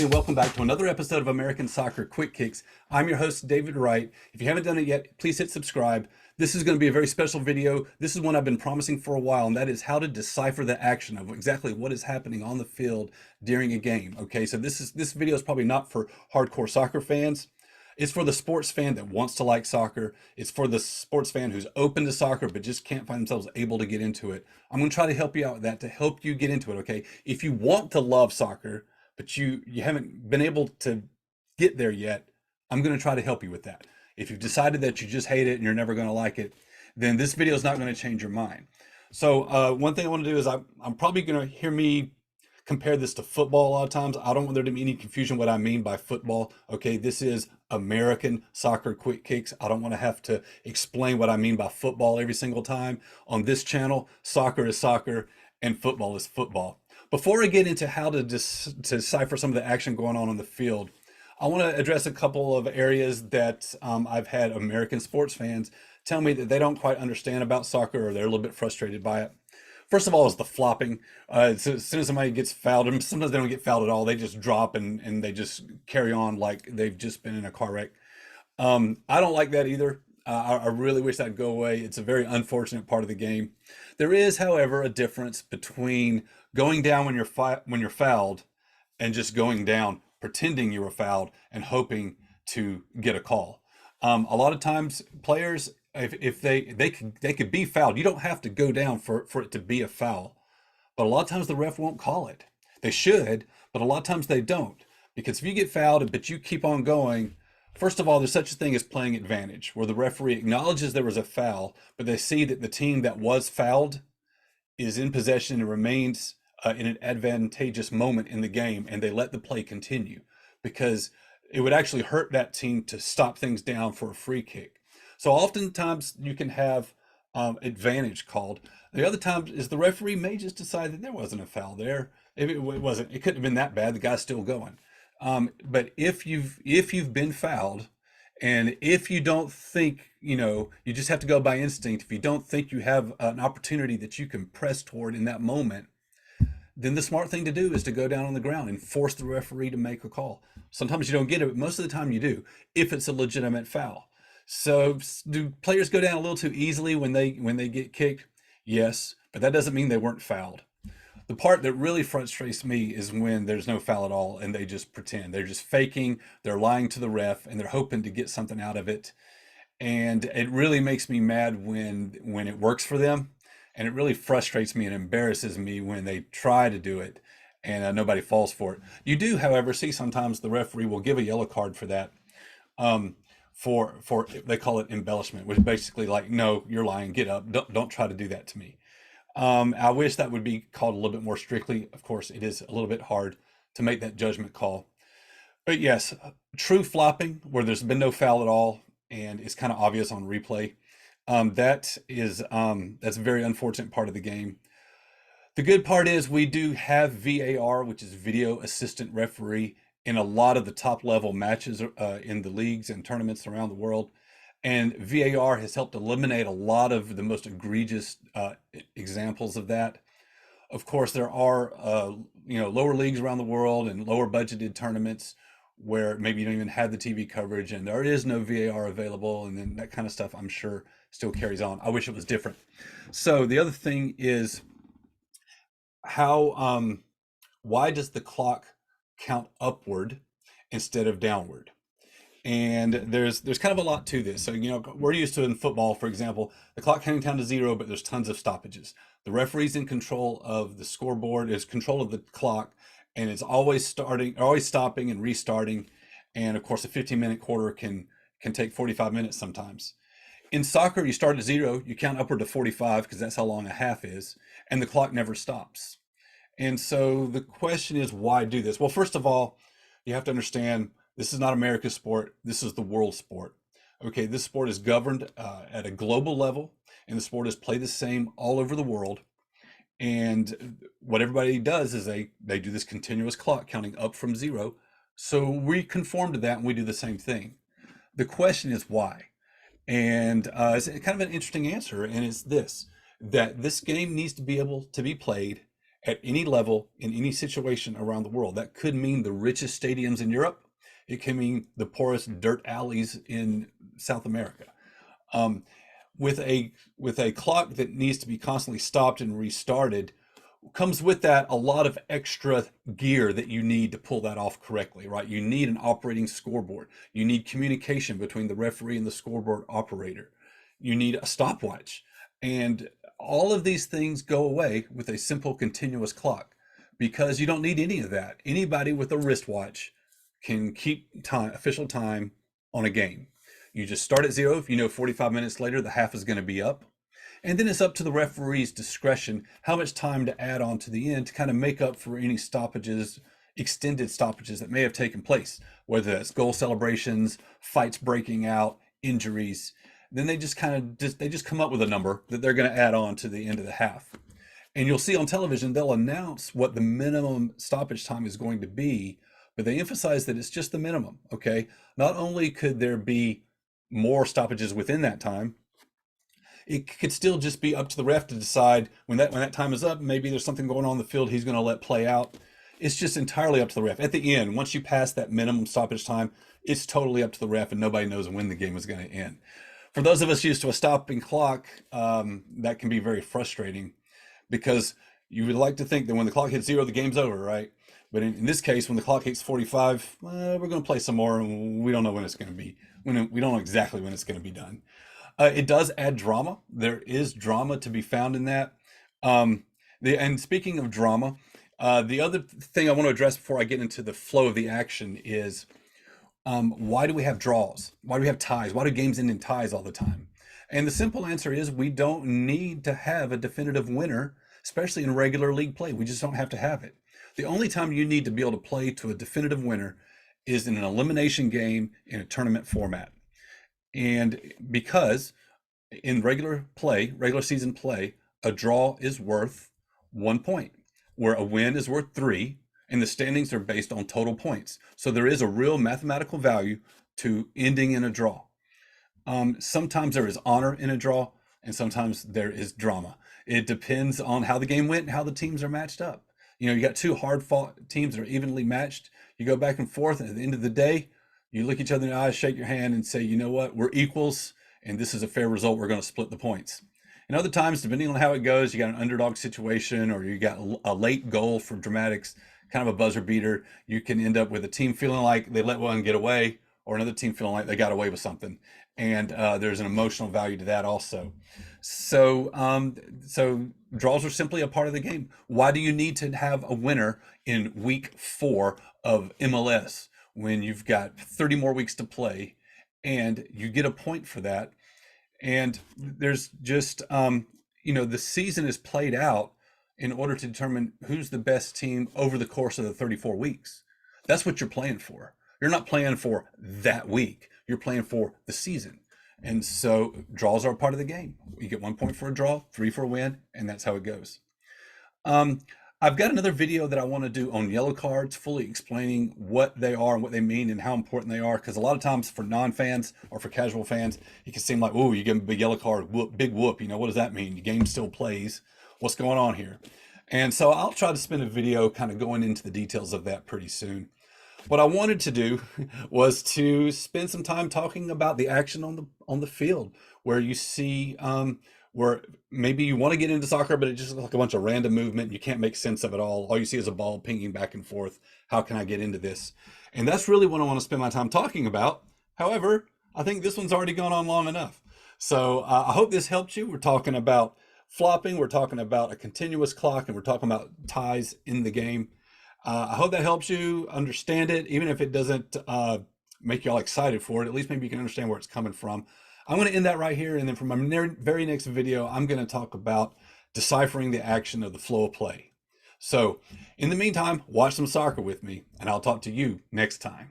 everybody, and welcome back to another episode of American Soccer Quick Kicks. I'm your host, David Wright. If you haven't done it yet, please hit subscribe. This is going to be a very special video. This is one I've been promising for a while, and that is how to decipher the action of exactly what is happening on the field during a game. Okay, so this video is probably not for hardcore soccer fans. It's for the sports fan that wants to like soccer. It's for the sports fan who's open to soccer but just can't find themselves able to get into it. I'm going to try to help you out with that, to help you get into it, okay? If you want to love soccer, but you haven't been able to get there yet, I'm going to try to help you with that. If you've decided that you just hate it and you're never going to like it, then this video is not going to change your mind. So one thing I want to do is I'm probably going to hear me compare this to football a lot of times. I don't want there to be any confusion what I mean by football. Okay, this is American Soccer Quick Kicks. I don't want to have to explain what I mean by football every single time. On this channel, soccer is soccer and football is football. Before I get into how to decipher some of the action going on the field, I want to address a couple of areas that I've had American sports fans tell me that they don't quite understand about soccer, or they're a little bit frustrated by it. First of all is the flopping. So as soon as somebody gets fouled, and sometimes they don't get fouled at all, they just drop and they just carry on like they've just been in a car wreck. I don't like that either. I really wish that'd go away. It's a very unfortunate part of the game. There is, however, a difference between going down when you're fouled and just going down, pretending you were fouled and hoping to get a call. A lot of times players, if they could be fouled. You don't have to go down for it to be a foul. But a lot of times the ref won't call it. They should, but a lot of times they don't. Because if you get fouled but you keep on going, first of all, there's such a thing as playing advantage, where the referee acknowledges there was a foul, but they see that the team that was fouled is in possession and remains in an advantageous moment in the game, and they let the play continue, because it would actually hurt that team to stop things down for a free kick. So oftentimes you can have advantage called. The other times is the referee may just decide that there wasn't a foul there. If it wasn't, it couldn't have been that bad. The guy's still going. But if you've been fouled, and if you don't think, you just have to go by instinct. If you don't think you have an opportunity that you can press toward in that moment, then the smart thing to do is to go down on the ground and force the referee to make a call. Sometimes you don't get it, but most of the time you do, if it's a legitimate foul. So do players go down a little too easily when they get kicked? Yes, but that doesn't mean they weren't fouled. The part that really frustrates me is when there's no foul at all and they just pretend. They're just faking, they're lying to the ref, and they're hoping to get something out of it. And it really makes me mad when it works for them. And it really frustrates me and embarrasses me when they try to do it and nobody falls for it. You do, however, see sometimes the referee will give a yellow card for that. For they call it embellishment, which is basically like, no, you're lying, get up, don't try to do that to me. I wish that would be called a little bit more strictly. Of course, it is a little bit hard to make that judgment call. But yes, true flopping, where there's been no foul at all and it's kind of obvious on replay, that's a very unfortunate part of the game. The good part is we do have VAR, which is video assistant referee, in a lot of the top level matches in the leagues and tournaments around the world. And VAR has helped eliminate a lot of the most egregious examples of that. Of course, there are lower leagues around the world and lower budgeted tournaments where maybe you don't even have the TV coverage and there is no VAR available, and then that kind of stuff, I'm sure, still carries on. I wish it was different. So the other thing is why does the clock count upward instead of downward? And there's kind of a lot to this. So, we're used to in football, for example, the clock counting down to zero, but there's tons of stoppages. The referee's in control of the scoreboard, is control of the clock, and it's always stopping and restarting. And of course, a 15-minute quarter can take 45 minutes sometimes. In soccer, you start at zero, you count upward to 45 because that's how long a half is, and the clock never stops. And so the question is, why do this? Well, first of all, you have to understand this is not America's sport. This is the world sport. Okay, this sport is governed at a global level, and the sport is played the same all over the world. And what everybody does is they do this continuous clock counting up from zero. So we conform to that and we do the same thing. The question is why? And it's kind of an interesting answer, and it's this: that this game needs to be able to be played at any level, in any situation around the world. That could mean the richest stadiums in Europe. It can mean the poorest dirt alleys in South America. Um, with a clock that needs to be constantly stopped and restarted, comes with that a lot of extra gear that you need to pull that off correctly, right? You need an operating scoreboard. You need communication between the referee and the scoreboard operator. You need a stopwatch. And all of these things go away with a simple continuous clock because you don't need any of that. Anybody with a wristwatch can keep time, official time on a game. You just start at zero. If you know 45 minutes later, the half is going to be up. And then it's up to the referee's discretion how much time to add on to the end to kind of make up for any stoppages, extended stoppages that may have taken place, whether that's goal celebrations, fights breaking out, injuries. Then they just come up with a number that they're going to add on to the end of the half. And you'll see on television, they'll announce what the minimum stoppage time is going to be, but they emphasize that it's just the minimum, okay? Not only could there be more stoppages within that time, it could still just be up to the ref to decide when that time is up, maybe there's something going on in the field he's going to let play out. It's just entirely up to the ref. At the end, once you pass that minimum stoppage time, it's totally up to the ref and nobody knows when the game is going to end. For those of us used to a stopping clock, that can be very frustrating because you would like to think that when the clock hits zero, the game's over, right? But in this case, when the clock hits 45, we're going to play some more and we don't know when it's going to be. We don't know exactly when it's going to be done. It does add drama. There is drama to be found in that. And speaking of drama, the other thing I want to address before I get into the flow of the action is why do we have draws? Why do we have ties? Why do games end in ties all the time? And the simple answer is we don't need to have a definitive winner, especially in regular league play. We just don't have to have it. The only time you need to be able to play to a definitive winner is in an elimination game in a tournament format. And because in regular season play, a draw is worth 1 point, where a win is worth 3, and the standings are based on total points. So there is a real mathematical value to ending in a draw. Sometimes there is honor in a draw, and sometimes there is drama. It depends on how the game went and how the teams are matched up. You know, you got two hard-fought teams that are evenly matched. You go back and forth, and at the end of the day, you look each other in the eyes, shake your hand, and say, you know what, we're equals, and this is a fair result. We're going to split the points. And other times, depending on how it goes, you got an underdog situation, or you got a late goal for dramatics, kind of a buzzer beater. You can end up with a team feeling like they let one get away, or another team feeling like they got away with something. And there's an emotional value to that also. So draws are simply a part of the game. Why do you need to have a winner in week 4 of MLS when you've got 30 more weeks to play and you get a point for that? And there's just, the season is played out in order to determine who's the best team over the course of the 34 weeks. That's what you're playing for. You're not playing for that week. You're playing for the season. And so draws are a part of the game. You get 1 point for a draw, 3 for a win, and that's how it goes. I've got another video that I want to do on yellow cards, fully explaining what they are and what they mean and how important they are. Because a lot of times for non-fans or for casual fans, it can seem like, oh, you give them a big yellow card, whoop, big whoop. You know, what does that mean? The game still plays. What's going on here? And so I'll try to spend a video kind of going into the details of that pretty soon. What I wanted to do was to spend some time talking about the action on the field, where you see where maybe you want to get into soccer, but it just looks like a bunch of random movement. You can't make sense of it all. All you see is a ball pinging back and forth. How can I get into this? And that's really what I want to spend my time talking about. However, I think this one's already gone on long enough. So I hope this helped you. We're talking about flopping. We're talking about a continuous clock, and we're talking about ties in the game. I hope that helps you understand it, even if it doesn't make you all excited for it. At least maybe you can understand where it's coming from. I'm going to end that right here, and then for my very next video, I'm going to talk about deciphering the action of the flow of play. So in the meantime, watch some soccer with me, and I'll talk to you next time.